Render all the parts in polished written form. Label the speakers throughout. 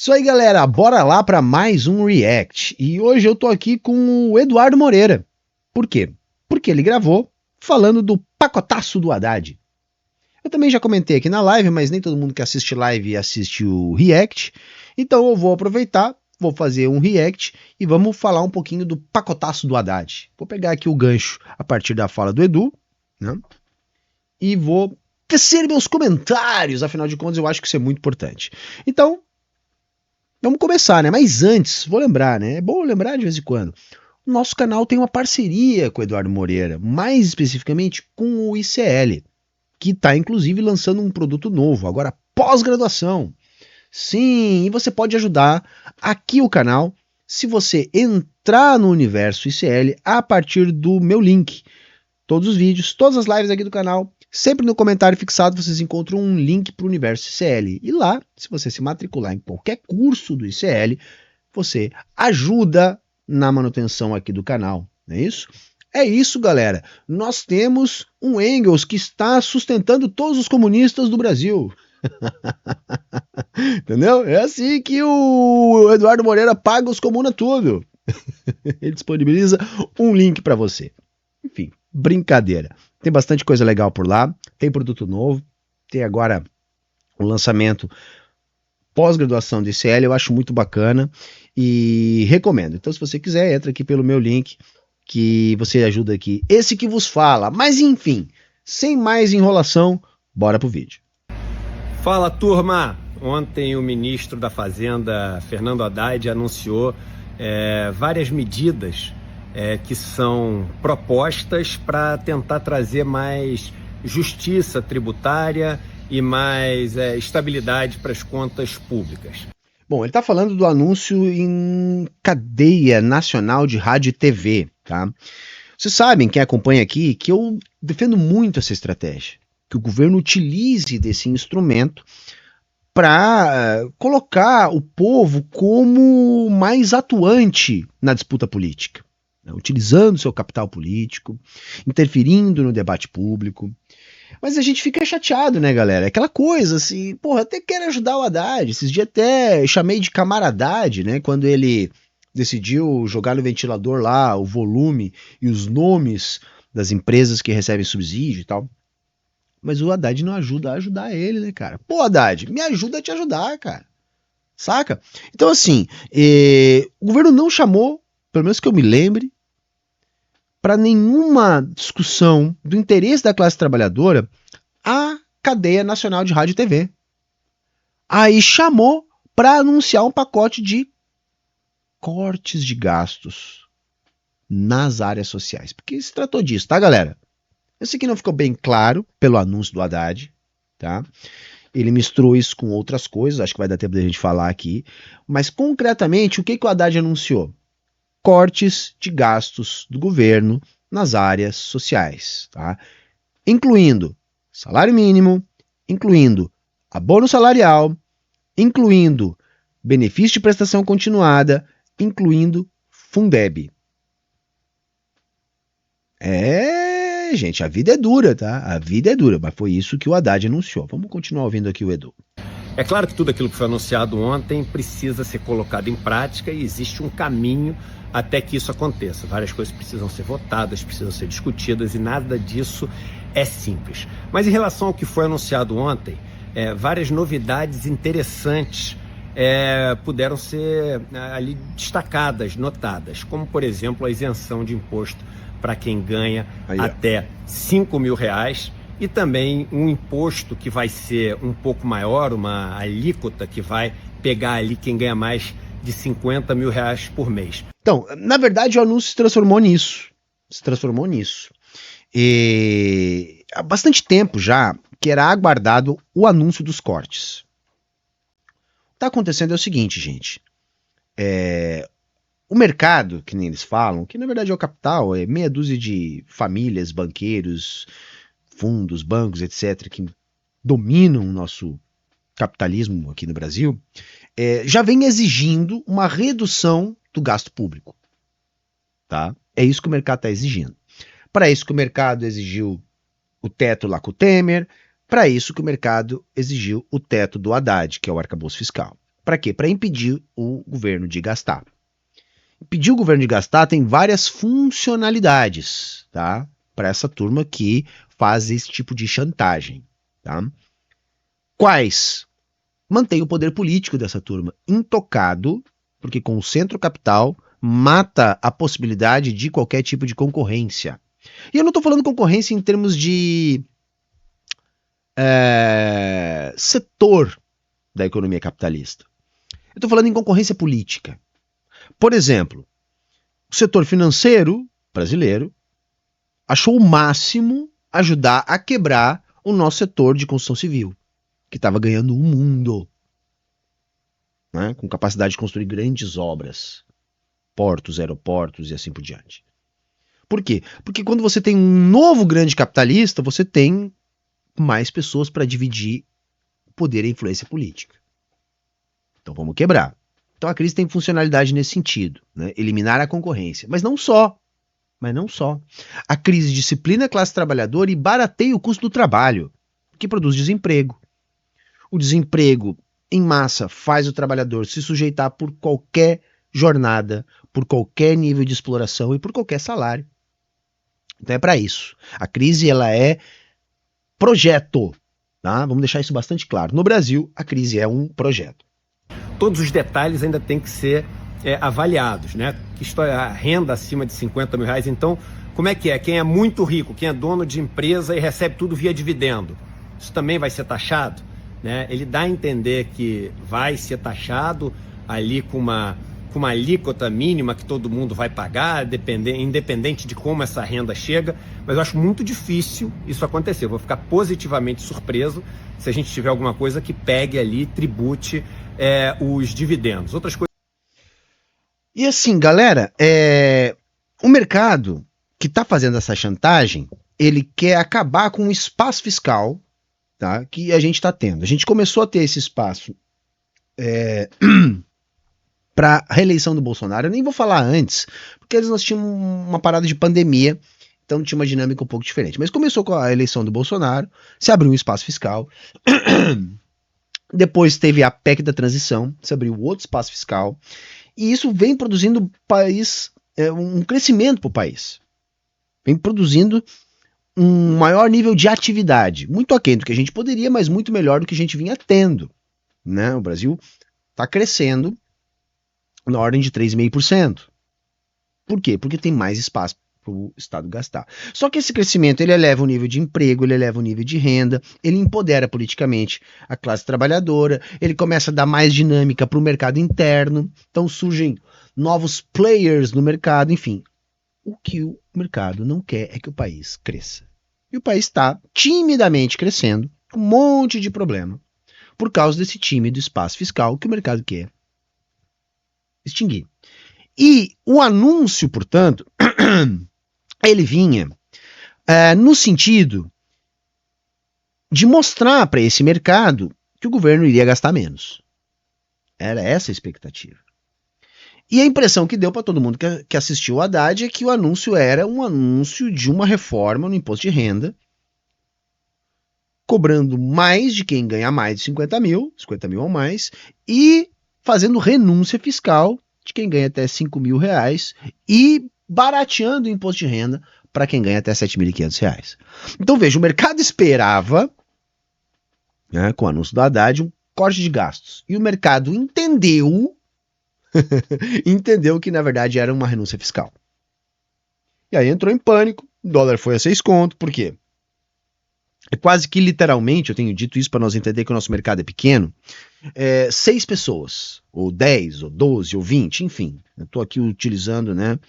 Speaker 1: Isso aí, galera, bora lá para mais um React. E hoje eu tô aqui com o Eduardo Moreira. Por quê? Porque ele gravou falando do pacotaço do Haddad. Eu também já comentei aqui na live, mas nem todo mundo que assiste live assiste o React. Então eu vou aproveitar, vou fazer um React e vamos falar um pouquinho do pacotaço do Haddad. Vou pegar aqui o gancho a partir da fala do Edu, né? E vou tecer meus comentários, afinal de contas eu acho que isso é muito importante. Então, vamos começar, né? Mas antes, vou lembrar, né? É bom lembrar de vez em quando. O nosso canal tem uma parceria com o Eduardo Moreira, mais especificamente com o ICL, que está inclusive lançando um produto novo, agora pós-graduação. Sim, e você pode ajudar aqui o canal se você entrar no universo ICL a partir do meu link. Todos os vídeos, todas as lives aqui do canal, sempre no comentário fixado vocês encontram um link para o universo ICL. E lá, se você se matricular em qualquer curso do ICL, você ajuda na manutenção aqui do canal, não é isso? É isso, galera. Nós temos um Engels que está sustentando todos os comunistas do Brasil. Entendeu? É assim que o Eduardo Moreira paga os comunas tudo. Ele disponibiliza um link para você. Enfim, brincadeira. Tem bastante coisa legal por lá, tem produto novo, tem agora o lançamento pós-graduação de ICL, eu acho muito bacana e recomendo. Então, se você quiser, entra aqui pelo meu link, que você ajuda aqui. Esse que vos fala. Mas enfim, sem mais enrolação, bora pro vídeo.
Speaker 2: Fala, turma! Ontem o ministro da Fazenda, Fernando Haddad, anunciou várias medidas que são propostas para tentar trazer mais justiça tributária e mais estabilidade para as contas públicas.
Speaker 1: Bom, ele está falando do anúncio em cadeia nacional de rádio e TV, tá? Vocês sabem, quem acompanha aqui, que eu defendo muito essa estratégia, que o governo utilize desse instrumento para colocar o povo como mais atuante na disputa política, né? Utilizando seu capital político, interferindo no debate público. Mas a gente fica chateado, né, galera? Aquela coisa assim, porra, até quero ajudar o Haddad. Esses dias até chamei de camaradade, né? Quando ele decidiu jogar no ventilador lá o volume e os nomes das empresas que recebem subsídio e tal. Mas o Haddad não ajuda a ajudar ele, né, cara? Pô, Haddad, me ajuda a te ajudar, cara. Saca? Então, assim, o governo não chamou, pelo menos que eu me lembre, para nenhuma discussão do interesse da classe trabalhadora a cadeia nacional de rádio e TV. Aí chamou para anunciar um pacote de cortes de gastos nas áreas sociais. Porque se tratou disso, tá, galera? Eu sei que não ficou bem claro pelo anúncio do Haddad, tá? Ele misturou isso com outras coisas, acho que vai dar tempo da gente falar aqui. Mas concretamente, o que o Haddad anunciou? Cortes de gastos do governo nas áreas sociais, tá? Incluindo salário mínimo, incluindo abono salarial, incluindo benefício de prestação continuada, incluindo Fundeb. Gente, a vida é dura, tá? A vida é dura, mas foi isso que o Haddad anunciou. Vamos continuar ouvindo aqui o Edu.
Speaker 2: É claro que tudo aquilo que foi anunciado ontem precisa ser colocado em prática e existe um caminho até que isso aconteça. Várias coisas precisam ser votadas, precisam ser discutidas e nada disso é simples. Mas em relação ao que foi anunciado ontem, várias novidades interessantes puderam ser ali destacadas, notadas, como por exemplo a isenção de imposto para quem ganha até 5 mil reais e também um imposto que vai ser um pouco maior, uma alíquota que vai pegar ali quem ganha mais de 50 mil reais por mês.
Speaker 1: Então, na verdade o anúncio se transformou nisso. E há bastante tempo já que era aguardado o anúncio dos cortes. O que está acontecendo é o seguinte, gente. O mercado, que nem eles falam, que na verdade é o capital, é meia dúzia de famílias, banqueiros, fundos, bancos, etc., que dominam o nosso capitalismo aqui no Brasil, já vem exigindo uma redução do gasto público. Tá? É isso que o mercado está exigindo. Para isso que o mercado exigiu o teto lá com o Temer, para isso que o mercado exigiu o teto do Haddad, que é o arcabouço fiscal. Para quê? Para impedir o governo de gastar. Impedir o governo de gastar tem várias funcionalidades, tá? Para essa turma que faz esse tipo de chantagem, tá? Quais? Mantém o poder político dessa turma intocado, porque concentra o capital, mata a possibilidade de qualquer tipo de concorrência. E eu não estou falando concorrência em termos de setor da economia capitalista. Eu estou falando em concorrência política. Por exemplo, o setor financeiro brasileiro achou o máximo ajudar a quebrar o nosso setor de construção civil, que estava ganhando o mundo, né, com capacidade de construir grandes obras, portos, aeroportos e assim por diante. Por quê? Porque quando você tem um novo grande capitalista, você tem mais pessoas para dividir o poder e a influência política. Então vamos quebrar. Então a crise tem funcionalidade nesse sentido, né? Eliminar a concorrência. Mas não só. A crise disciplina a classe trabalhadora e barateia o custo do trabalho, que produz desemprego. O desemprego em massa faz o trabalhador se sujeitar por qualquer jornada, por qualquer nível de exploração e por qualquer salário. Então é para isso. A crise ela é projeto, tá? Vamos deixar isso bastante claro. No Brasil, a crise é um projeto.
Speaker 2: Todos os detalhes ainda têm que ser avaliados, né? A renda acima de 50 mil reais, então, como é que é? Quem é muito rico, quem é dono de empresa e recebe tudo via dividendo, isso também vai ser taxado, né? Ele dá a entender que vai ser taxado ali com uma alíquota mínima que todo mundo vai pagar, independente de como essa renda chega, mas eu acho muito difícil isso acontecer. Eu vou ficar positivamente surpreso se a gente tiver alguma coisa que pegue ali, tribute os dividendos. Outras coisas.
Speaker 1: E assim, galera, o mercado que está fazendo essa chantagem, ele quer acabar com o espaço fiscal, tá, que a gente está tendo. A gente começou a ter esse espaço para a reeleição do Bolsonaro. Eu nem vou falar antes, porque nós tínhamos uma parada de pandemia, então tinha uma dinâmica um pouco diferente. Mas começou com a eleição do Bolsonaro, se abriu um espaço fiscal. Depois teve a PEC da transição, se abriu outro espaço fiscal. E isso vem produzindo um crescimento para o país. Vem produzindo um maior nível de atividade. Muito aquém do que a gente poderia, mas muito melhor do que a gente vinha tendo, né? O Brasil está crescendo na ordem de 3,5%. Por quê? Porque tem mais espaço para o Estado gastar. Só que esse crescimento ele eleva o nível de emprego, ele eleva o nível de renda, ele empodera politicamente a classe trabalhadora, ele começa a dar mais dinâmica para o mercado interno, então surgem novos players no mercado, enfim. O que o mercado não quer é que o país cresça. E o país está timidamente crescendo, com um monte de problema, por causa desse tímido espaço fiscal que o mercado quer extinguir. E o anúncio, portanto, ele vinha no sentido de mostrar para esse mercado que o governo iria gastar menos. Era essa a expectativa. E a impressão que deu para todo mundo que assistiu o Haddad é que o anúncio era um anúncio de uma reforma no imposto de renda, cobrando mais de quem ganha mais de 50 mil ou mais, e fazendo renúncia fiscal de quem ganha até 5 mil reais e barateando o imposto de renda para quem ganha até 7.500 reais. Então veja, o mercado esperava, né, com o anúncio do Haddad, um corte de gastos. E o mercado entendeu que na verdade era uma renúncia fiscal. E aí entrou em pânico, o dólar foi a 6 conto, por quê? É quase que literalmente, eu tenho dito isso para nós entender que o nosso mercado é pequeno, 6 pessoas, ou 10, ou 12, ou 20, enfim. Eu estou aqui utilizando, né,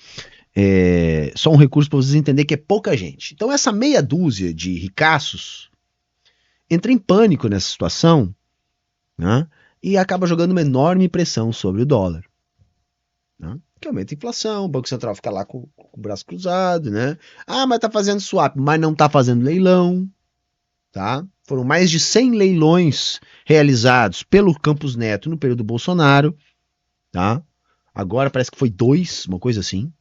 Speaker 1: só um recurso para vocês entenderem que é pouca gente. Então essa meia dúzia de ricaços entra em pânico nessa situação, né, e acaba jogando uma enorme pressão sobre o dólar. Né, que aumenta a inflação, o Banco Central fica lá com o braço cruzado, né? Ah, mas tá fazendo swap, mas não tá fazendo leilão. Tá? Foram mais de 100 leilões realizados pelo Campos Neto no período Bolsonaro. Tá? Agora parece que foi 2, uma coisa assim.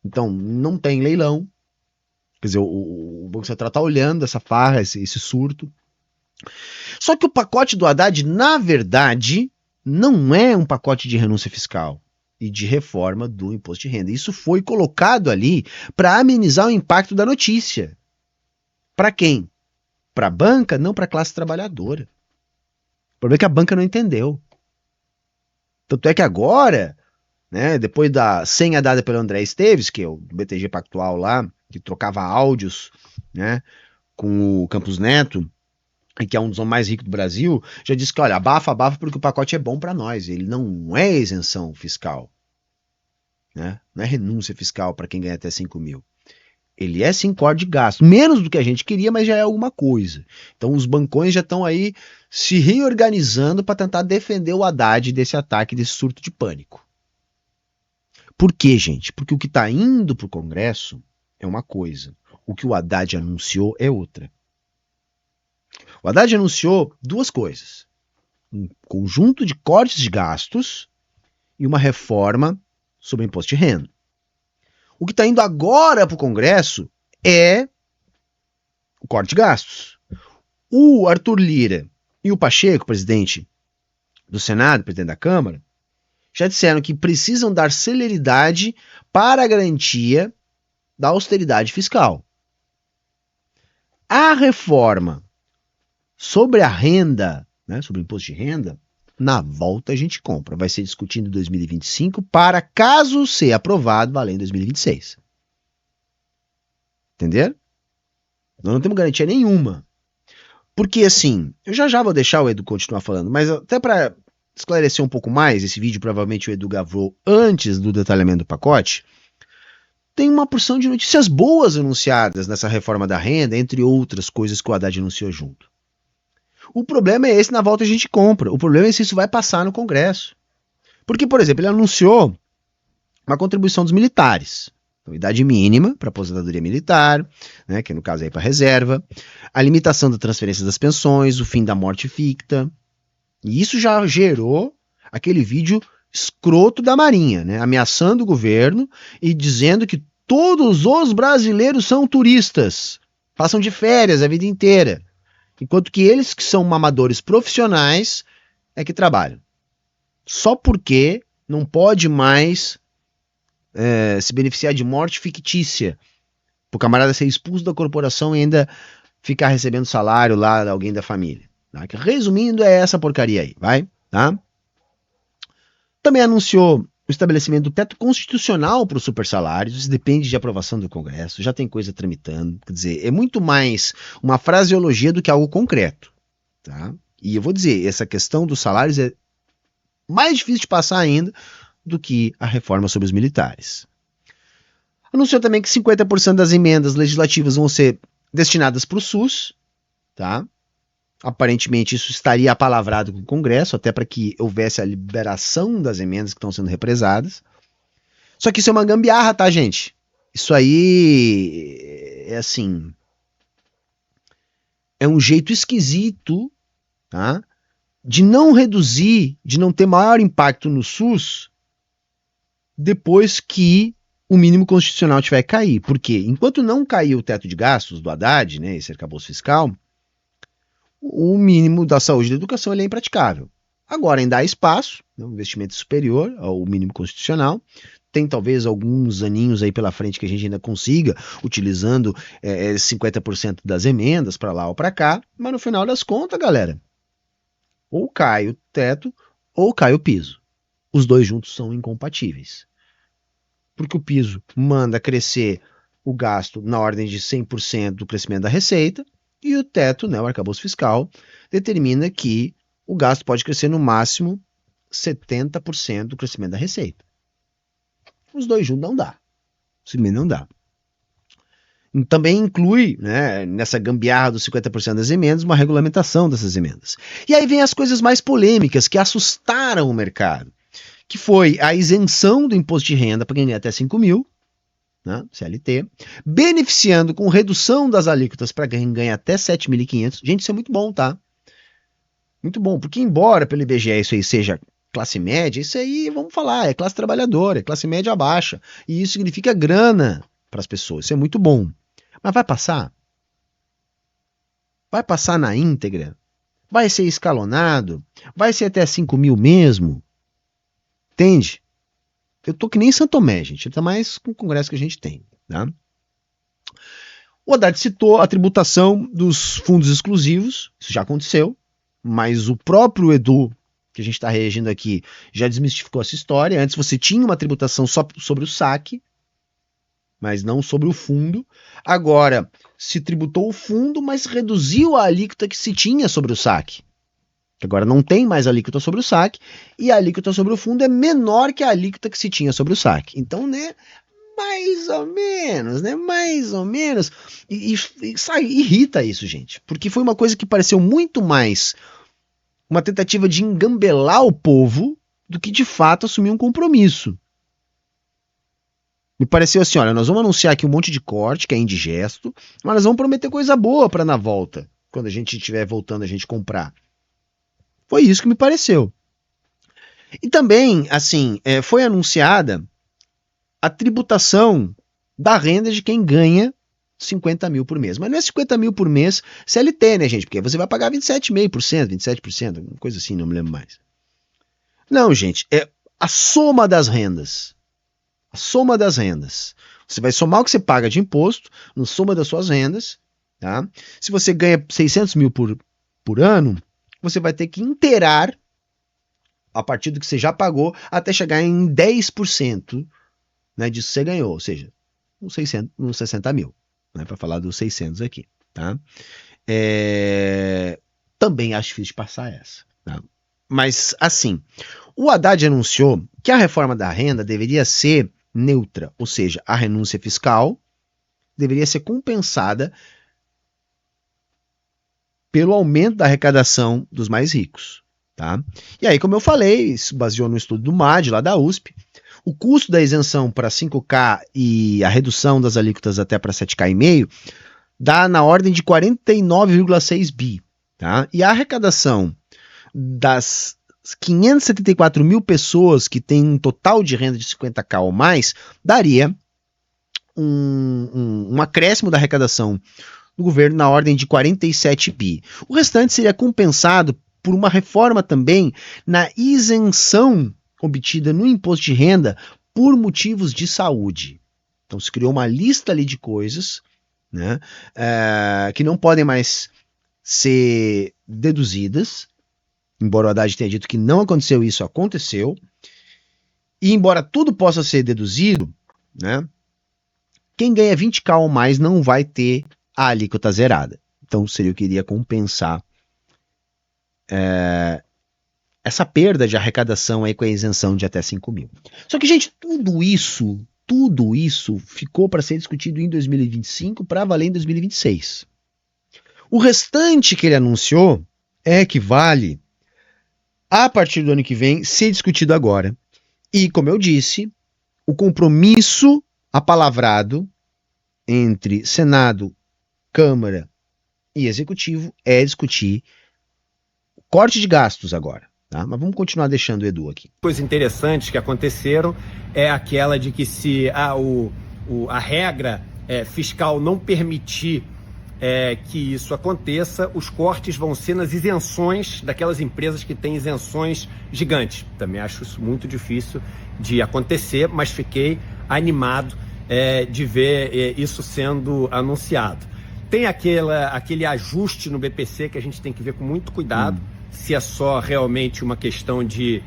Speaker 1: Então, não tem leilão. Quer dizer, o Banco Central está olhando essa farra, esse surto. Só que o pacote do Haddad, na verdade, não é um pacote de renúncia fiscal e de reforma do imposto de renda. Isso foi colocado ali para amenizar o impacto da notícia. Para quem? Para a banca, não para a classe trabalhadora. O problema é que a banca não entendeu. Tanto é que agora, né, depois da senha dada pelo André Esteves, que é o BTG Pactual lá, que trocava áudios, né, com o Campos Neto, e que é um dos homens mais ricos do Brasil, já disse que, olha, abafa porque o pacote é bom para nós, ele não é isenção fiscal, né? Não é renúncia fiscal para quem ganha até 5 mil. Ele é sim corte de gasto, menos do que a gente queria, mas já é alguma coisa. Então os bancões já estão aí se reorganizando para tentar defender o Haddad desse ataque, desse surto de pânico. Por quê, gente? Porque o que está indo para o Congresso é uma coisa, o que o Haddad anunciou é outra. O Haddad anunciou duas coisas: um conjunto de cortes de gastos e uma reforma sobre o imposto de renda. O que está indo agora para o Congresso é o corte de gastos. O Arthur Lira e o Pacheco, presidente do Senado, presidente da Câmara, já disseram que precisam dar celeridade para a garantia da austeridade fiscal. A reforma sobre a renda, né, sobre o imposto de renda, na volta a gente compra. Vai ser discutido em 2025 para, caso ser aprovado, valer em 2026. Entenderam? Nós não temos garantia nenhuma. Porque, assim, eu já vou deixar o Edu continuar falando, mas até para esclarecer um pouco mais, esse vídeo provavelmente o Edu gravou antes do detalhamento do pacote, tem uma porção de notícias boas anunciadas nessa reforma da renda, entre outras coisas que o Haddad anunciou junto. O problema é esse, na volta a gente compra. O problema é se isso vai passar no Congresso. Porque, por exemplo, ele anunciou uma contribuição dos militares. Então, idade mínima para aposentadoria militar, né, que no caso é para reserva, a limitação da transferência das pensões, o fim da morte ficta. E isso já gerou aquele vídeo escroto da Marinha, né, ameaçando o governo e dizendo que todos os brasileiros são turistas, passam de férias a vida inteira. Enquanto que eles que são mamadores profissionais é que trabalham. Só porque não pode mais se beneficiar de morte fictícia. Para o camarada ser expulso da corporação e ainda ficar recebendo salário lá de alguém da família. Tá? Resumindo, é essa porcaria aí, vai? Tá? Também anunciou o estabelecimento do teto constitucional para os supersalários. Isso depende de aprovação do Congresso, já tem coisa tramitando. Quer dizer, é muito mais uma fraseologia do que algo concreto. Tá? E eu vou dizer, essa questão dos salários é mais difícil de passar ainda do que a reforma sobre os militares. Anunciou também que 50% das emendas legislativas vão ser destinadas para o SUS. Tá? Aparentemente isso estaria apalavrado com o Congresso, até para que houvesse a liberação das emendas que estão sendo represadas. Só que isso é uma gambiarra, tá, gente? Isso aí é assim, é um jeito esquisito, tá, de não reduzir, de não ter maior impacto no SUS depois que o mínimo constitucional tiver que cair. Por quê? Enquanto não cair o teto de gastos do Haddad, né, esse arcabouço fiscal, o mínimo da saúde e da educação ele é impraticável. Agora, ainda há espaço, né, um investimento superior ao mínimo constitucional. Tem talvez alguns aninhos aí pela frente que a gente ainda consiga, utilizando 50% das emendas para lá ou para cá, mas no final das contas, galera, ou cai o teto ou cai o piso. Os dois juntos são incompatíveis. Porque o piso manda crescer o gasto na ordem de 100% do crescimento da receita, e o teto, né, o arcabouço fiscal, determina que o gasto pode crescer no máximo 70% do crescimento da receita. Os dois juntos não dá. Simplesmente não dá. Também inclui, né, nessa gambiarra dos 50% das emendas, uma regulamentação dessas emendas. E aí vem as coisas mais polêmicas que assustaram o mercado, que foi a isenção do imposto de renda para quem ganha até 5 mil, né, CLT, beneficiando com redução das alíquotas para quem ganha até 7.500. Gente, isso é muito bom, tá? Muito bom, porque embora pelo IBGE isso aí seja classe média, isso aí, vamos falar, é classe trabalhadora, é classe média baixa, e isso significa grana para as pessoas, isso é muito bom. Mas vai passar? Vai passar na íntegra Vai ser escalonado? Vai ser até 5 mil mesmo? Entende? Eu tô que nem São Tomé, gente. Ainda mais com o congresso que a gente tem. Tá? O Haddad citou a tributação dos fundos exclusivos. Isso já aconteceu. Mas o próprio Edu, que a gente está reagindo aqui, já desmistificou essa história. Antes você tinha uma tributação só sobre o saque, mas não sobre o fundo. Agora, se tributou o fundo, mas reduziu a alíquota que se tinha sobre o saque. Agora não tem mais alíquota sobre o saque, e a alíquota sobre o fundo é menor que a alíquota que se tinha sobre o saque. Então, né, mais ou menos, né, mais ou menos. E irrita isso, gente, porque foi uma coisa que pareceu muito mais uma tentativa de engambelar o povo do que de fato assumir um compromisso. Me pareceu assim, olha, nós vamos anunciar aqui um monte de corte, que é indigesto, mas nós vamos prometer coisa boa para na volta, quando a gente estiver voltando a gente comprar. Foi isso que me pareceu. E também, assim, foi anunciada a tributação da renda de quem ganha 50 mil por mês. Mas não é 50 mil por mês CLT, né, gente? Porque você vai pagar 27,5%, 27%, alguma coisa assim, não me lembro mais. Não, gente, é a soma das rendas. A soma das rendas. Você vai somar o que você paga de imposto, no soma das suas rendas, tá? Se você ganha 600 mil por ano, você vai ter que inteirar a partir do que você já pagou até chegar em 10%, né, disso que você ganhou, ou seja, uns 60 mil, né, para falar dos 600 aqui, tá? Também acho difícil de passar essa, tá? Mas, assim, o Haddad anunciou que a reforma da renda deveria ser neutra, ou seja, a renúncia fiscal deveria ser compensada pelo aumento da arrecadação dos mais ricos. Tá? E aí, como eu falei, isso baseou no estudo do MAD, lá da USP, o custo da isenção para 5K e a redução das alíquotas até para 7K e meio dá na ordem de 49,6 bi. Tá? E a arrecadação das 574 mil pessoas que têm um total de renda de 50K ou mais, daria um acréscimo da arrecadação do governo na ordem de 47 bi. O restante seria compensado por uma reforma também na isenção obtida no imposto de renda por motivos de saúde. Então se criou uma lista ali de coisas, né, que não podem mais ser deduzidas, embora o Haddad tenha dito que não aconteceu isso, aconteceu, e embora tudo possa ser deduzido, né, quem ganha 20K ou mais não vai ter a alíquota zerada. Então seria o que iria compensar essa perda de arrecadação aí com a isenção de até 5 mil. Só que, gente, tudo isso ficou para ser discutido em 2025 para valer em 2026. O restante que ele anunciou é que vale a partir do ano que vem ser discutido agora. E, como eu disse, o compromisso apalavrado entre Senado, Câmara e Executivo é discutir corte de gastos agora, tá? Mas vamos continuar deixando o Edu aqui.
Speaker 2: Coisas interessantes que aconteceram é aquela de que se a regra fiscal não permitir que isso aconteça, os cortes vão ser nas isenções daquelas empresas que têm isenções gigantes. Também acho isso muito difícil de acontecer, mas fiquei animado de ver isso sendo anunciado. Tem aquele ajuste no BPC que a gente tem que ver com muito cuidado, se é só realmente uma questão de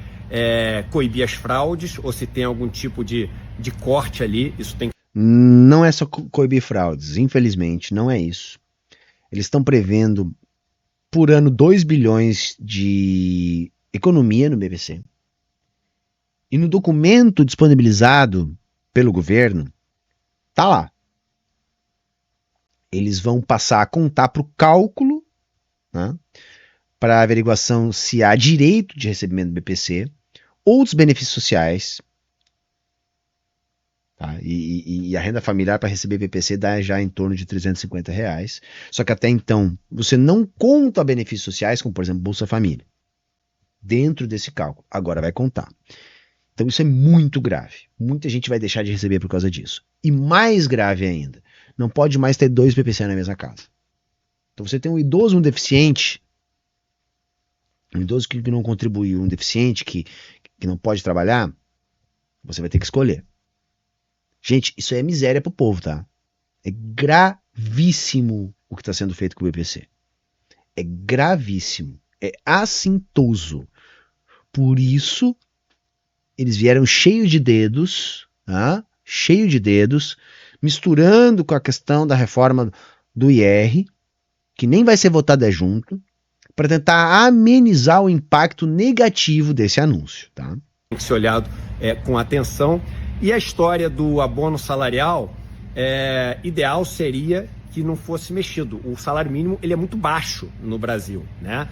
Speaker 2: coibir as fraudes ou se tem algum tipo de corte ali. Isso tem.
Speaker 1: Não é só coibir fraudes, infelizmente, não é isso. Eles estão prevendo por ano 2 bilhões de economia no BPC. E no documento disponibilizado pelo governo, tá lá. Eles vão passar a contar para o cálculo, né, para a averiguação se há direito de recebimento do BPC, outros benefícios sociais, tá? E a renda familiar para receber BPC dá já em torno de R$350. Só que até então você não conta benefícios sociais, como por exemplo Bolsa Família, dentro desse cálculo. Agora vai contar. Então isso é muito grave. Muita gente vai deixar de receber por causa disso. E mais grave ainda, não pode mais ter 2 BPC na mesma casa. Então você tem um idoso, um deficiente, um idoso que não contribuiu, um deficiente que não pode trabalhar, você vai ter que escolher. Gente, isso é miséria pro povo, tá? É gravíssimo o que está sendo feito com o BPC. É gravíssimo. É assintoso. Por isso, eles vieram cheio de dedos, tá? Cheio de dedos, misturando com a questão da reforma do IR, que nem vai ser votada junto, para tentar amenizar o impacto negativo desse anúncio, tá?
Speaker 2: Tem que ser olhado com atenção. E a história do abono salarial, ideal seria que não fosse mexido. O salário mínimo ele é muito baixo no Brasil, né?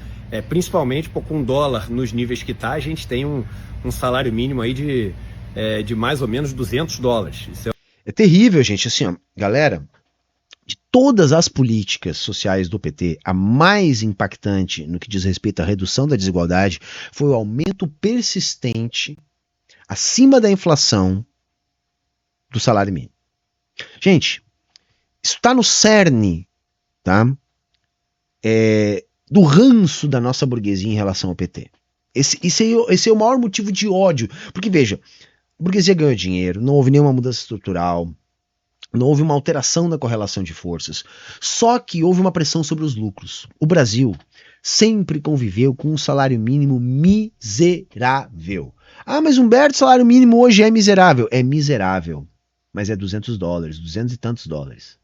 Speaker 2: Principalmente com o dólar nos níveis que está, a gente tem um salário mínimo aí de mais ou menos $200. Isso
Speaker 1: é terrível, gente. Assim, ó, galera, de todas as políticas sociais do PT, a mais impactante no que diz respeito à redução da desigualdade foi o aumento persistente, acima da inflação, do salário mínimo. Gente, isso está no cerne, tá? Do ranço da nossa burguesia em relação ao PT. Esse é o maior motivo de ódio. Porque, veja, a burguesia ganhou dinheiro, não houve nenhuma mudança estrutural, não houve uma alteração da correlação de forças, só que houve uma pressão sobre os lucros. O Brasil sempre conviveu com um salário mínimo miserável. Ah, mas Humberto, salário mínimo hoje é miserável. É miserável, mas é $200, 200 e tantos dólares.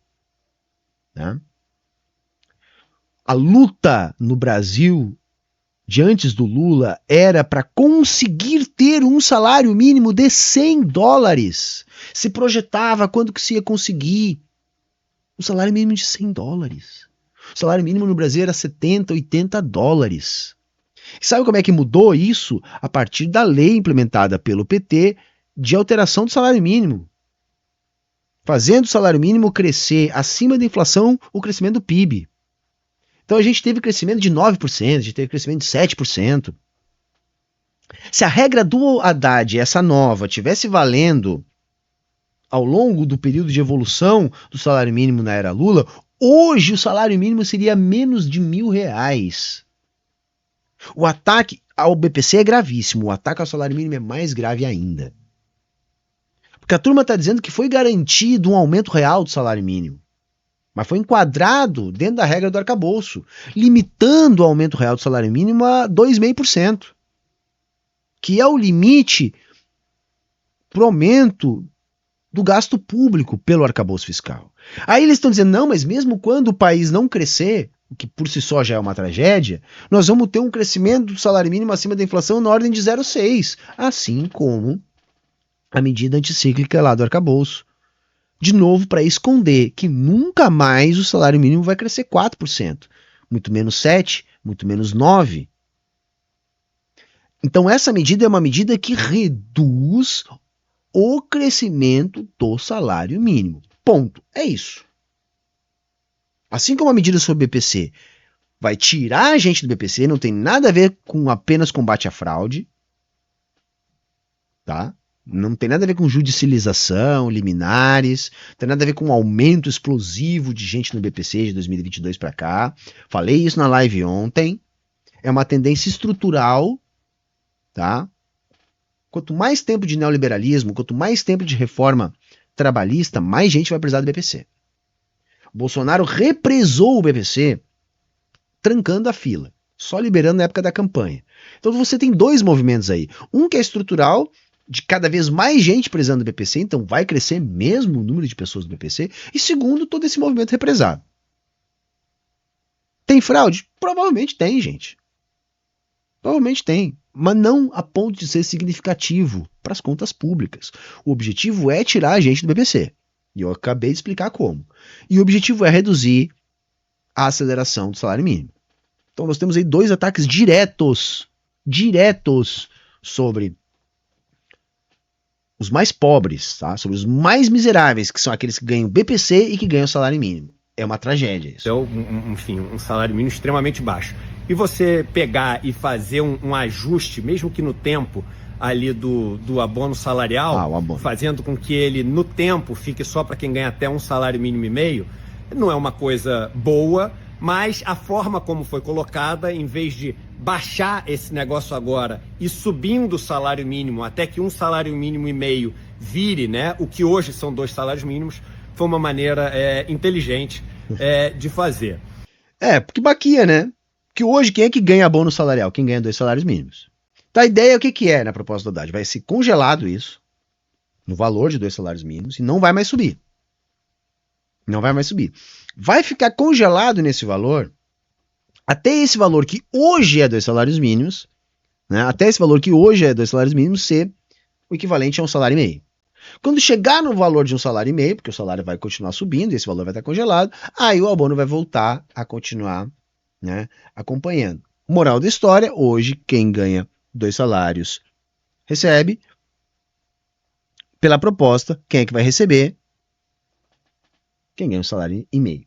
Speaker 1: Né? A luta no Brasil, de antes do Lula, era para conseguir ter um salário mínimo de $100. Se projetava quando que se ia conseguir o salário mínimo de $100. O salário mínimo no Brasil era 70, 80 dólares. E sabe como é que mudou isso? A partir da lei implementada pelo PT de alteração do salário mínimo. Fazendo o salário mínimo crescer acima da inflação, o crescimento do PIB. Então a gente teve crescimento de 9%, a gente teve crescimento de 7%. Se a regra do Haddad, essa nova, tivesse valendo ao longo do período de evolução do salário mínimo na era Lula, hoje o salário mínimo seria menos de R$1.000. O ataque ao BPC é gravíssimo, o ataque ao salário mínimo é mais grave ainda. Porque a turma está dizendo que foi garantido um aumento real do salário mínimo. Mas foi enquadrado dentro da regra do arcabouço, limitando o aumento real do salário mínimo a 2,5%, que é o limite para o aumento do gasto público pelo arcabouço fiscal. Aí eles estão dizendo, não, mas mesmo quando o país não crescer, o que por si só já é uma tragédia, nós vamos ter um crescimento do salário mínimo acima da inflação na ordem de 0,6%, assim como a medida anticíclica lá do arcabouço. De novo, para esconder que nunca mais o salário mínimo vai crescer 4%, muito menos 7%, muito menos 9%. Então essa medida é uma medida que reduz o crescimento do salário mínimo. Ponto. É isso. Assim como a medida sobre o BPC vai tirar a gente do BPC, não tem nada a ver com apenas combate à fraude, tá? Não tem nada a ver com judicialização, liminares, não tem nada a ver com um aumento explosivo de gente no BPC de 2022 para cá. Falei isso na live ontem. É uma tendência estrutural, tá? Quanto mais tempo de neoliberalismo, quanto mais tempo de reforma trabalhista, mais gente vai precisar do BPC. Bolsonaro represou o BPC trancando a fila, só liberando na época da campanha. Então você tem dois movimentos aí. Um que é estrutural, de cada vez mais gente precisando do BPC, então vai crescer mesmo o número de pessoas do BPC. E segundo, todo esse movimento represado. Tem fraude? Provavelmente tem, gente. Provavelmente tem. Mas não a ponto de ser significativo para as contas públicas. O objetivo é tirar a gente do BPC. E eu acabei de explicar como. E o objetivo é reduzir a aceleração do salário mínimo. Então nós temos aí dois ataques diretos sobre os mais pobres, tá? Sobre os mais miseráveis, que são aqueles que ganham BPC e que ganham salário mínimo. É uma tragédia isso.
Speaker 2: É, um salário mínimo extremamente baixo. E você pegar e fazer um ajuste, mesmo que no tempo, ali do abono salarial,
Speaker 1: o abono,
Speaker 2: fazendo com que ele, no tempo, fique só para quem ganha até um salário mínimo e meio, não é uma coisa boa, mas a forma como foi colocada, em vez de baixar esse negócio agora e subindo o salário mínimo até que um salário mínimo e meio vire, né, o que hoje são 2 salários mínimos, foi uma maneira inteligente de fazer.
Speaker 1: Porque baquia, né? Que hoje quem é que ganha bônus salarial? Quem ganha 2 salários mínimos. Então a ideia é o que é na proposta do Haddad? Vai ser congelado isso, no valor de 2 salários mínimos, e não vai mais subir. Não vai mais subir. Vai ficar congelado nesse valor, até esse valor que hoje é 2 salários mínimos, né? Até esse valor que hoje é 2 salários mínimos ser o equivalente a 1 salário e meio. Quando chegar no valor de 1 salário e meio, porque o salário vai continuar subindo e esse valor vai estar congelado, aí o abono vai voltar a continuar, né, acompanhando. Moral da história, hoje quem ganha 2 salários recebe. Pela proposta, quem é que vai receber? Quem ganha 1 salário e meio.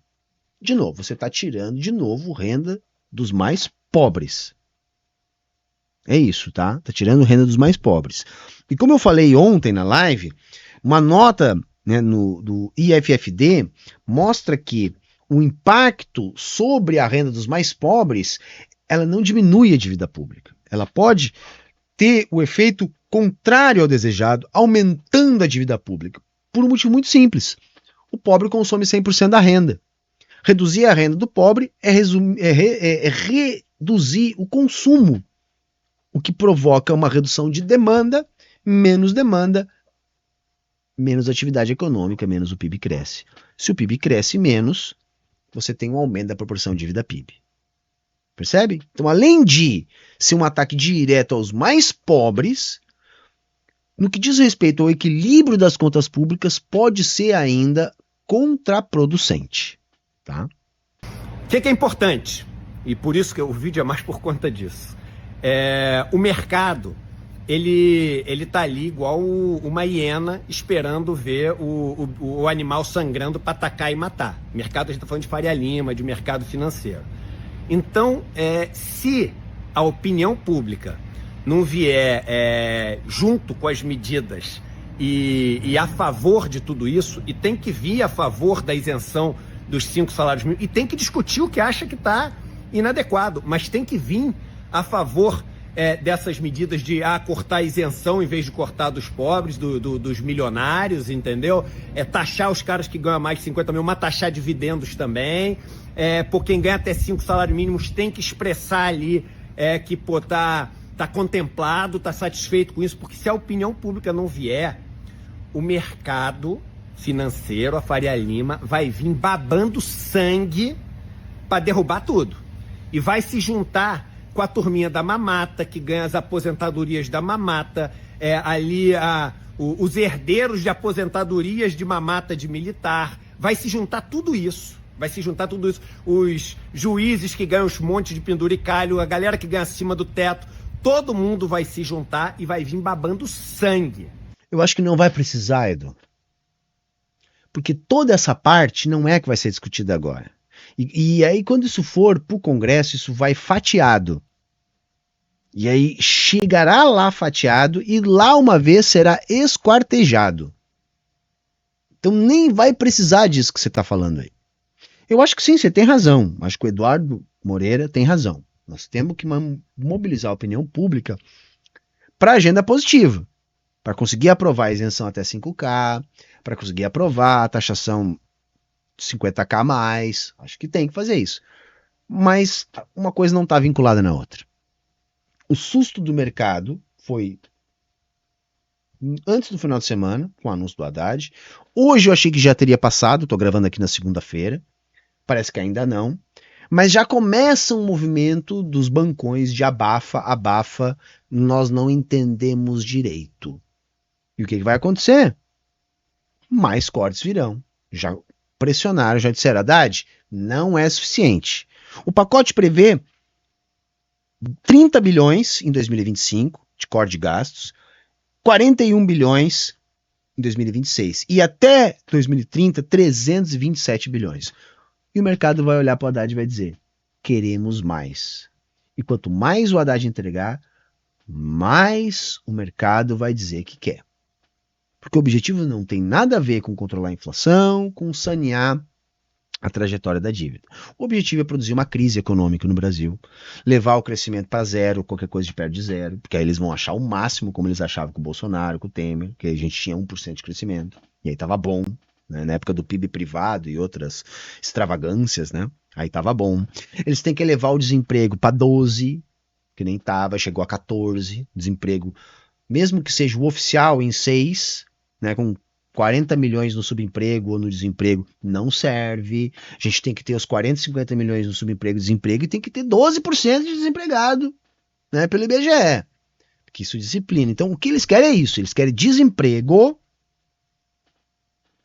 Speaker 1: De novo, você está tirando de novo renda dos mais pobres. É isso, tá? Tá tirando renda dos mais pobres. E como eu falei ontem na live, uma nota, né, do IFFD mostra que o impacto sobre a renda dos mais pobres, ela não diminui a dívida pública. Ela pode ter o efeito contrário ao desejado, aumentando a dívida pública. Por um motivo muito simples. O pobre consome 100% da renda. Reduzir a renda do pobre é reduzir o consumo, o que provoca uma redução de demanda, menos atividade econômica, menos o PIB cresce. Se o PIB cresce menos, você tem um aumento da proporção dívida-PIB. Percebe? Então, além de ser um ataque direto aos mais pobres, no que diz respeito ao equilíbrio das contas públicas, pode ser ainda contraproducente. Tá?
Speaker 2: O que é importante? E por isso que o vídeo é mais por conta disso. O mercado, ele tá ali igual uma hiena esperando ver o animal sangrando para atacar e matar. Mercado, a gente está falando de Faria Lima, de mercado financeiro. Então, se a opinião pública não vier junto com as medidas e a favor de tudo isso, e tem que vir a favor da isenção dos 5 salários mínimos, e tem que discutir o que acha que está inadequado, mas tem que vir a favor dessas medidas de cortar a isenção em vez de cortar dos pobres, dos milionários, entendeu? Taxar os caras que ganham mais de 50 mil, mas taxar dividendos também. Por quem ganha até 5 salários mínimos tem que expressar ali que tá contemplado, tá satisfeito com isso, porque se a opinião pública não vier, o mercado financeiro, a Faria Lima, vai vir babando sangue para derrubar tudo. E vai se juntar com a turminha da mamata, que ganha as aposentadorias da mamata, os herdeiros de aposentadorias de mamata de militar. Vai se juntar tudo isso. Os juízes que ganham os montes de penduricalho, a galera que ganha acima do teto, todo mundo vai se juntar e vai vir babando sangue.
Speaker 1: Eu acho que não vai precisar, Edu. Porque toda essa parte não é que vai ser discutida agora. E aí, quando isso for para o Congresso, isso vai fatiado. E aí chegará lá fatiado e lá uma vez será esquartejado. Então nem vai precisar disso que você está falando aí. Eu acho que sim, você tem razão. Acho que o Eduardo Moreira tem razão. Nós temos que mobilizar a opinião pública para a agenda positiva. Para conseguir aprovar a isenção até 5K, para conseguir aprovar a taxação 50K a mais. Acho que tem que fazer isso. Mas uma coisa não está vinculada na outra. O susto do mercado foi antes do final de semana, com o anúncio do Haddad. Hoje eu achei que já teria passado, estou gravando aqui na segunda-feira. Parece que ainda não. Mas já começa um movimento dos bancões de abafa, nós não entendemos direito. E o que vai acontecer? Mais cortes virão. Já pressionaram, já disseram, Haddad, não é suficiente. O pacote prevê 30 bilhões em 2025 de corte de gastos, 41 bilhões em 2026 e até 2030, 327 bilhões. E o mercado vai olhar para o Haddad e vai dizer, queremos mais. E quanto mais o Haddad entregar, mais o mercado vai dizer que quer. Porque o objetivo não tem nada a ver com controlar a inflação, com sanear a trajetória da dívida. O objetivo é produzir uma crise econômica no Brasil, levar o crescimento para zero, qualquer coisa de perto de zero, porque aí eles vão achar o máximo, como eles achavam com o Bolsonaro, com o Temer, que a gente tinha 1% de crescimento, e aí estava bom, né? Na época do PIB privado e outras extravagâncias, né? Aí estava bom. Eles têm que elevar o desemprego para 12%, que nem estava, chegou a 14%, desemprego, mesmo que seja o oficial em 6%, né, com 40 milhões no subemprego ou no desemprego, não serve. A gente tem que ter os 40, 50 milhões no subemprego e desemprego e tem que ter 12% de desempregado, né, pelo IBGE. Que isso disciplina. Então, o que eles querem é isso. Eles querem desemprego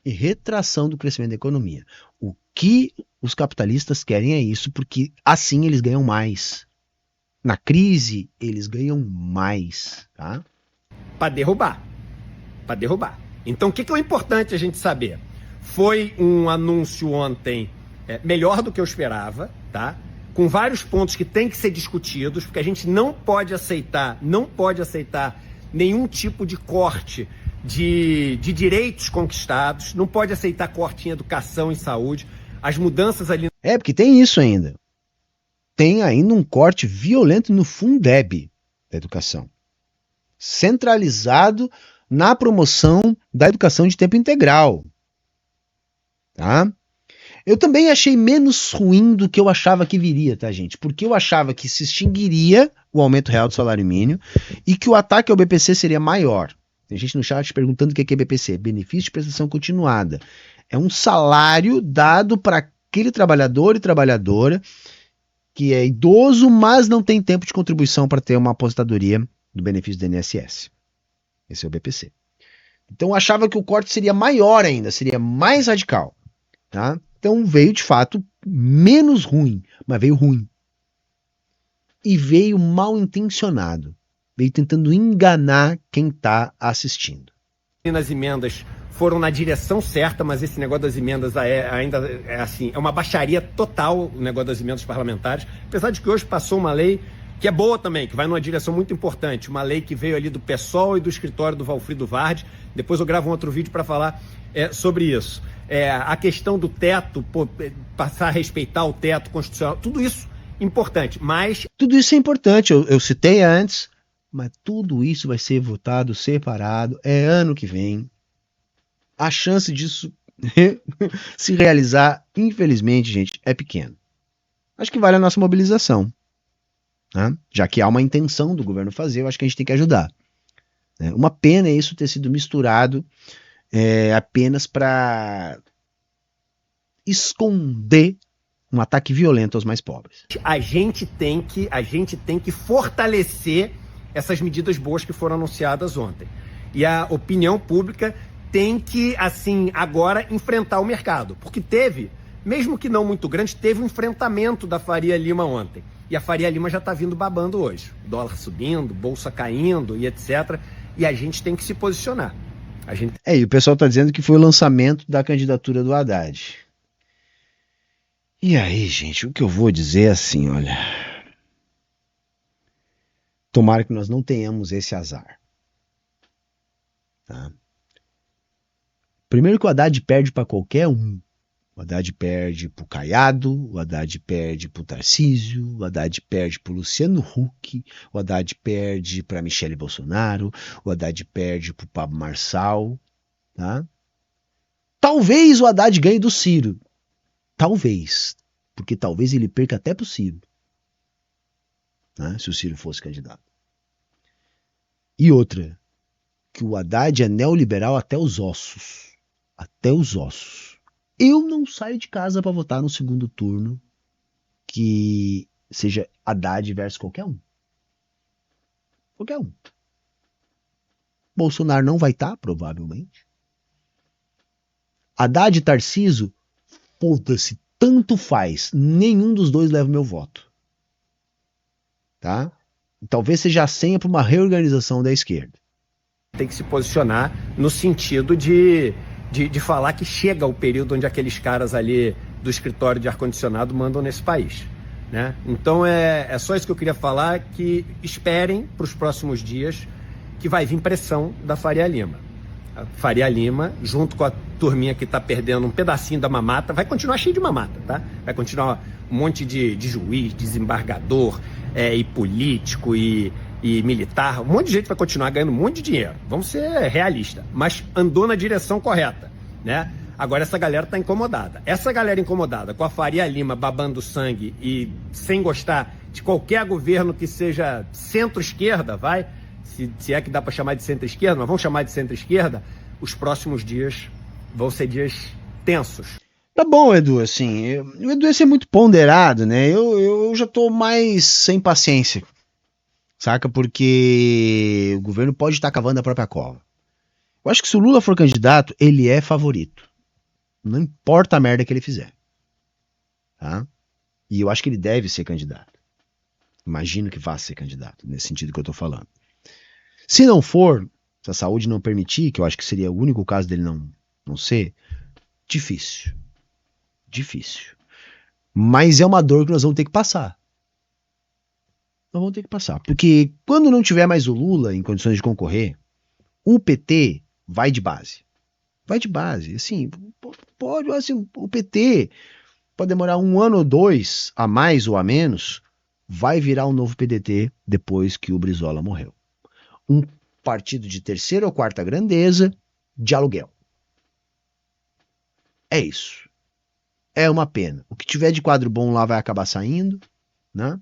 Speaker 1: e retração do crescimento da economia. O que os capitalistas querem é isso, porque assim eles ganham mais. Na crise, eles ganham mais, tá?
Speaker 2: Para derrubar. Para derrubar. Então, o que é importante a gente saber? Foi um anúncio ontem melhor do que eu esperava, tá? Com vários pontos que têm que ser discutidos, porque a gente não pode aceitar nenhum tipo de corte de direitos conquistados, não pode aceitar corte em educação e saúde, as mudanças ali...
Speaker 1: Porque tem isso ainda. Tem ainda um corte violento no Fundeb da educação. Centralizado na promoção da educação de tempo integral. Tá? Eu também achei menos ruim do que eu achava que viria, tá, gente? Porque eu achava que se extinguiria o aumento real do salário mínimo e que o ataque ao BPC seria maior. Tem gente no chat perguntando o que é BPC. Benefício de prestação continuada. É um salário dado para aquele trabalhador e trabalhadora que é idoso, mas não tem tempo de contribuição para ter uma aposentadoria do benefício do INSS. Esse é o BPC. Então eu achava que o corte seria maior ainda, seria mais radical. Tá? Então veio de fato menos ruim, mas veio ruim. E veio mal intencionado. Veio tentando enganar quem está assistindo.
Speaker 2: As emendas foram na direção certa, mas esse negócio das emendas ainda é assim, é uma baixaria total, o negócio das emendas parlamentares, apesar de que hoje passou uma lei que é boa também, que vai numa direção muito importante, uma lei que veio ali do PSOL e do escritório do Valfrido Vardi. Depois eu gravo um outro vídeo para falar sobre isso. A questão do teto, passar a respeitar o teto constitucional, tudo isso importante, mas...
Speaker 1: Tudo isso é importante, eu citei antes, mas tudo isso vai ser votado separado, é ano que vem. A chance disso se realizar, infelizmente, gente, é pequena. Acho que vale a nossa mobilização. Né? Já que há uma intenção do governo fazer, eu acho que a gente tem que ajudar. Né? Uma pena é isso ter sido misturado apenas para esconder um ataque violento aos mais pobres.
Speaker 2: A gente tem que fortalecer essas medidas boas que foram anunciadas ontem. E a opinião pública tem que, assim, agora enfrentar o mercado. Porque teve, mesmo que não muito grande, teve um enfrentamento da Faria Lima ontem. E a Faria Lima já está vindo babando hoje. Dólar subindo, bolsa caindo e etc. E a gente tem que se posicionar.
Speaker 1: E o pessoal está dizendo que foi o lançamento da candidatura do Haddad. E aí, gente, o que eu vou dizer é assim, olha... Tomara que nós não tenhamos esse azar. Tá? Primeiro que o Haddad perde para qualquer um. O Haddad perde pro Caiado, o Haddad perde pro Tarcísio, o Haddad perde pro Luciano Huck, o Haddad perde para Michele Bolsonaro, o Haddad perde pro Pablo Marçal. Tá? Talvez o Haddad ganhe do Ciro. Talvez. Porque talvez ele perca até pro Ciro. Né? Se o Ciro fosse candidato. E outra, que o Haddad é neoliberal até os ossos. Até os ossos. Eu não saio de casa para votar no segundo turno que seja Haddad versus qualquer um. Qualquer um. Bolsonaro não vai estar, provavelmente. Haddad e Tarcísio, foda-se, tanto faz. Nenhum dos dois leva o meu voto. Tá? Talvez seja a senha para uma reorganização da esquerda.
Speaker 2: Tem que se posicionar no sentido de falar que chega o período onde aqueles caras ali do escritório de ar-condicionado mandam nesse país. Né? Então é só isso que eu queria falar, que esperem para os próximos dias que vai vir pressão da Faria Lima. A Faria Lima, junto com a turminha que está perdendo um pedacinho da mamata, vai continuar cheio de mamata, tá? Vai continuar um monte de juiz, desembargador, e político e militar. Um monte de gente vai continuar ganhando um monte de dinheiro. Vamos ser realistas. Mas andou na direção correta, né? Agora essa galera está incomodada. Essa galera incomodada com a Faria Lima babando sangue e sem gostar de qualquer governo que seja centro-esquerda, se é que dá para chamar de centro-esquerda, mas vamos chamar de centro-esquerda, os próximos dias vão ser dias tensos.
Speaker 1: Tá bom, Edu, assim, o Edu ia ser muito ponderado, né? Eu já tô mais sem paciência, saca? Porque o governo pode estar cavando a própria cova. Eu acho que se o Lula for candidato, ele é favorito. Não importa a merda que ele fizer. Tá? E eu acho que ele deve ser candidato. Imagino que vá ser candidato, nesse sentido que eu tô falando. Se não for, se a saúde não permitir, que eu acho que seria o único caso dele não ser, difícil. Difícil. Mas é uma dor que nós vamos ter que passar. Nós vamos ter que passar. Porque quando não tiver mais o Lula em condições de concorrer, o PT vai de base. Vai de base. Assim, pode, assim, o PT pode demorar 1 ano ou 2 a mais ou a menos, vai virar um novo PDT depois que o Brizola morreu. Um partido de terceira ou quarta grandeza de aluguel. É isso. É uma pena. O que tiver de quadro bom lá vai acabar saindo, né?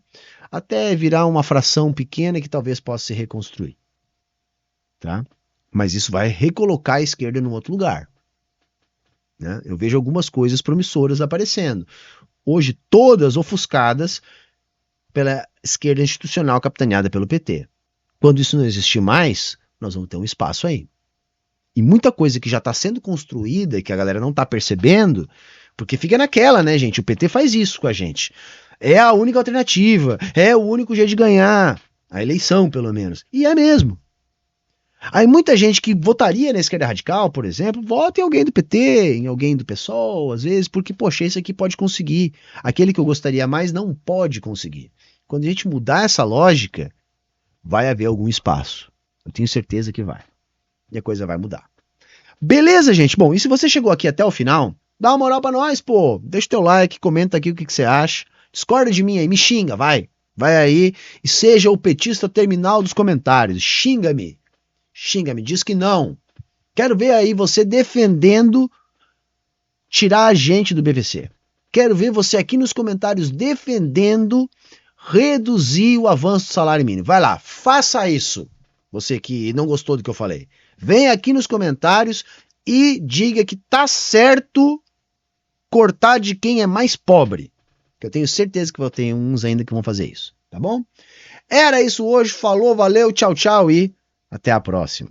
Speaker 1: Até virar uma fração pequena que talvez possa se reconstruir. Tá? Mas isso vai recolocar a esquerda num outro lugar. Né? Eu vejo algumas coisas promissoras aparecendo. Hoje todas ofuscadas pela esquerda institucional capitaneada pelo PT. Quando isso não existir mais, nós vamos ter um espaço aí. E muita coisa que já está sendo construída e que a galera não está percebendo, porque fica naquela, né, gente? O PT faz isso com a gente. É a única alternativa, é o único jeito de ganhar a eleição, pelo menos. E é mesmo. Aí muita gente que votaria na esquerda radical, por exemplo, vota em alguém do PT, em alguém do PSOL, às vezes, porque, poxa, esse aqui pode conseguir. Aquele que eu gostaria mais não pode conseguir. Quando a gente mudar essa lógica, vai haver algum espaço. Eu tenho certeza que vai. E a coisa vai mudar. Beleza, gente? Bom, e se você chegou aqui até o final, dá uma moral pra nós, pô. Deixa o teu like, comenta aqui o que você acha. Discorda de mim aí, me xinga, vai. Vai aí e seja o petista terminal dos comentários. Xinga-me. Xinga-me, diz que não. Quero ver aí você defendendo tirar a gente do BVC. Quero ver você aqui nos comentários defendendo reduzir o avanço do salário mínimo. Vai lá, faça isso. Você que não gostou do que eu falei. Vem aqui nos comentários e diga que tá certo cortar de quem é mais pobre. Que eu tenho certeza que vou ter uns ainda que vão fazer isso. Tá bom? Era isso hoje. Falou, valeu, tchau, tchau e até a próxima.